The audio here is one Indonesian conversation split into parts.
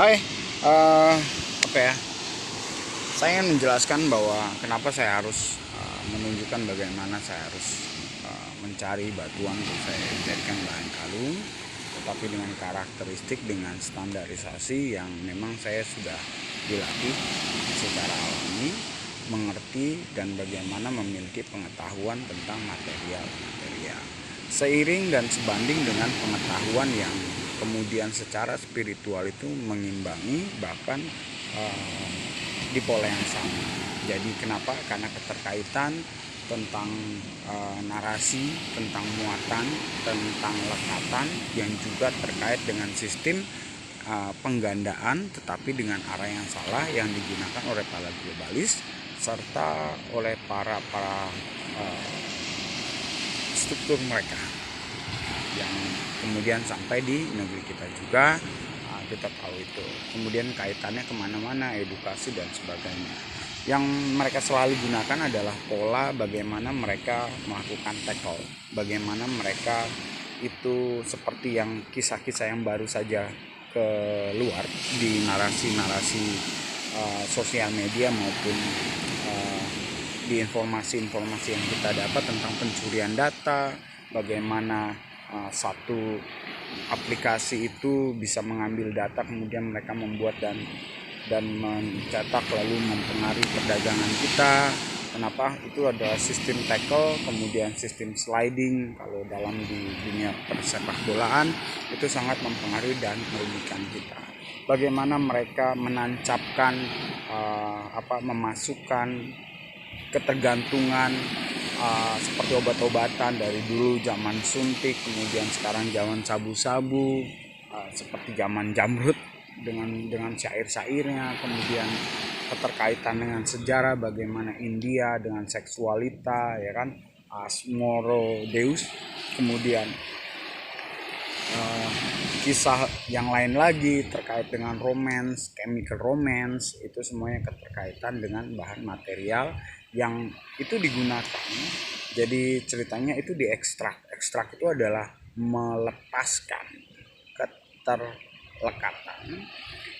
Hai, apa ya? Saya ingin menjelaskan bahwa kenapa saya harus menunjukkan bagaimana saya harus mencari batuan untuk saya jadikan bahan kalung, tetapi dengan karakteristik dengan standarisasi yang memang saya sudah dilatih secara alami, mengerti dan bagaimana memiliki pengetahuan tentang material-material. Seiring dan sebanding dengan pengetahuan yang kemudian secara spiritual itu mengimbangi bahkan di pola yang sama. Jadi kenapa? Karena keterkaitan tentang narasi, tentang muatan, tentang lekatan yang juga terkait dengan sistem penggandaan, tetapi dengan arah yang salah yang digunakan oleh para globalis serta oleh para struktur mereka yang kemudian sampai di negeri kita juga. Kita tahu itu kemudian kaitannya kemana-mana, edukasi dan sebagainya. Yang mereka selalu gunakan adalah pola bagaimana mereka melakukan tackle, bagaimana mereka itu seperti yang kisah-kisah yang baru saja keluar di narasi-narasi sosial media maupun di informasi-informasi yang kita dapat tentang pencurian data, bagaimana satu aplikasi itu bisa mengambil data kemudian mereka membuat dan mencetak lalu mempengaruhi perdagangan kita. Kenapa? Itu adalah sistem tackle, kemudian sistem sliding. Kalau dalam di dunia persepak bolaan itu sangat mempengaruhi dan merugikan kita. Bagaimana mereka menancapkan memasukkan ketergantungan seperti obat-obatan dari dulu zaman suntik, kemudian sekarang zaman sabu-sabu, seperti zaman jamrut dengan syair-syairnya, kemudian keterkaitan dengan sejarah bagaimana India dengan seksualita, ya kan, Asmoro Deus, kemudian kisah yang lain lagi terkait dengan romance, chemical romance, itu semuanya keterkaitan dengan bahan material yang itu digunakan. Jadi ceritanya itu diekstrak. Ekstrak itu adalah melepaskan keterlekatan,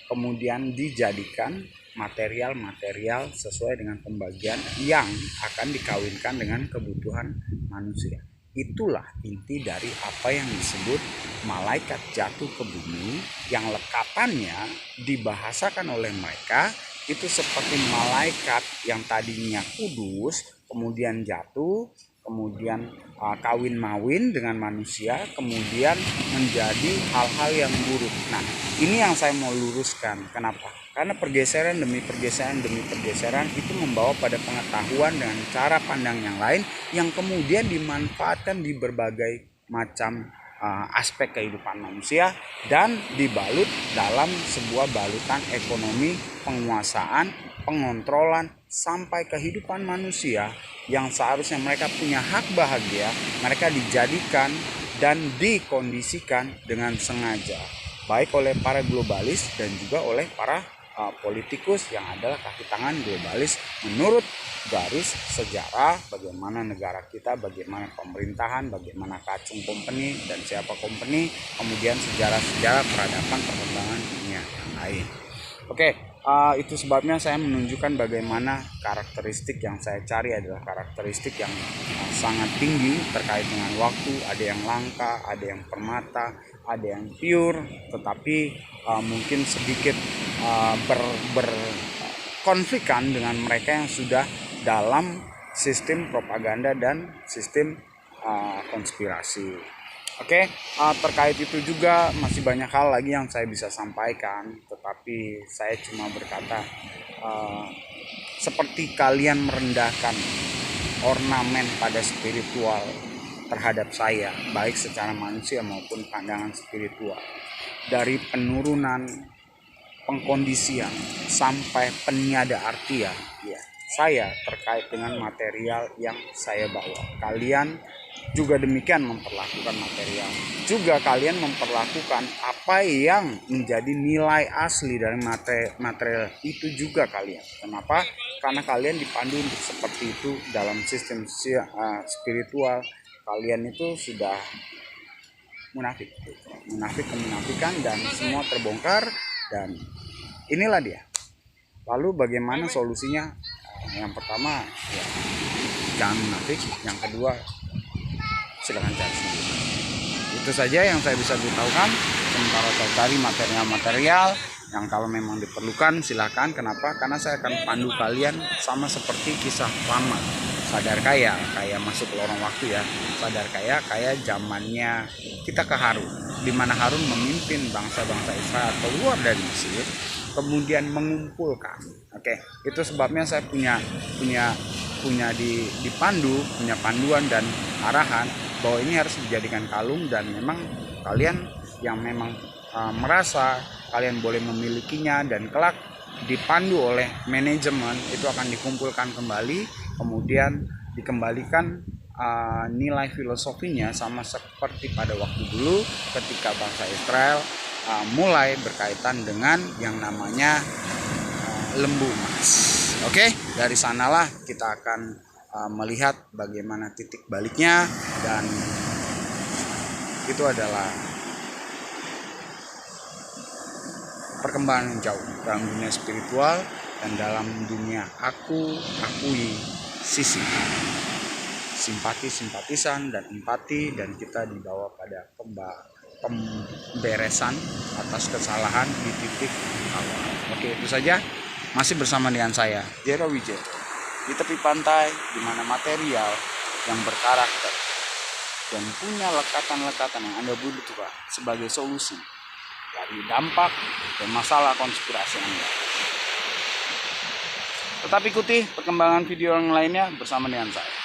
kemudian dijadikan material-material sesuai dengan pembagian yang akan dikawinkan dengan kebutuhan manusia. Itulah inti dari apa yang disebut malaikat jatuh ke bumi, yang lekatannya dibahasakan oleh mereka itu seperti malaikat yang tadinya kudus kemudian jatuh, kemudian kawin mawin dengan manusia, kemudian menjadi hal-hal yang buruk. Nah, ini yang saya mau luruskan. Kenapa? Karena pergeseran demi pergeseran itu membawa pada pengetahuan dengan cara pandang yang lain yang kemudian dimanfaatkan di berbagai macam aspek kehidupan manusia dan dibalut dalam sebuah balutan ekonomi, penguasaan, pengontrolan sampai kehidupan manusia yang seharusnya mereka punya hak bahagia, mereka dijadikan dan dikondisikan dengan sengaja baik oleh para globalis dan juga oleh para politikus yang adalah kaki tangan globalis menurut garis sejarah bagaimana negara kita, bagaimana pemerintahan, bagaimana Kacung Company dan siapa company, kemudian sejarah-sejarah peradaban perkembangan dunia yang lain. Oke, itu sebabnya saya menunjukkan bagaimana karakteristik yang saya cari adalah karakteristik yang sangat tinggi terkait dengan waktu. Ada yang langka, ada yang permata, ada yang pure, tetapi mungkin sedikit berkonflikan dengan mereka yang sudah dalam sistem propaganda dan sistem konspirasi. Oke, terkait itu juga masih banyak hal lagi yang saya bisa sampaikan, tetapi saya cuma berkata seperti kalian merendahkan ornamen pada spiritual terhadap saya, baik secara manusia maupun pandangan spiritual, dari penurunan, pengkondisian sampai peniada artian, ya, saya terkait dengan material yang saya bawa. Kalian juga demikian memperlakukan material. Juga kalian memperlakukan apa yang menjadi nilai asli dari material itu juga kalian. Kenapa? Karena kalian dipandu untuk seperti itu dalam sistem spiritual. Kalian itu sudah munafik kemunafikan dan semua terbongkar Dan inilah dia. Lalu bagaimana solusinya? Yang pertama ya, jangan munafik. Yang kedua, silakan cari sendiri. Itu saja yang saya bisa beritahukan. Sementara saya cari material-material yang kalau memang diperlukan silakan. Kenapa? Karena saya akan pandu kalian sama seperti kisah lama. Sadar Kaya, kayak masuk ke lorong waktu ya. Sadar Kaya, kayak zamannya kita ke Harun, di mana Harun memimpin bangsa-bangsa Israel keluar dari Mesir, kemudian mengumpulkan. Oke, itu sebabnya saya punya dipandu, punya panduan dan arahan bahwa ini harus dijadikan kalung, dan memang kalian yang memang merasa kalian boleh memilikinya dan kelak dipandu oleh manajemen itu akan dikumpulkan kembali, kemudian dikembalikan nilai filosofinya sama seperti pada waktu dulu ketika bangsa Israel mulai berkaitan dengan yang namanya lembu emas. Oke, dari sanalah kita akan melihat bagaimana titik baliknya, dan itu adalah perkembangan yang jauh dalam dunia spiritual dan dalam dunia akui sisi simpatisan dan empati, dan kita dibawa pada pemberesan atas kesalahan di titik awal. Oke, itu saja. Masih bersama dengan saya, Jero Wijaya, di tepi pantai di mana material yang berkarakter dan punya lekatan-lekatan yang Anda butuhkan sebagai solusi dari dampak dan masalah konspirasi Anda. Tetap ikuti perkembangan video yang lainnya bersama dengan saya.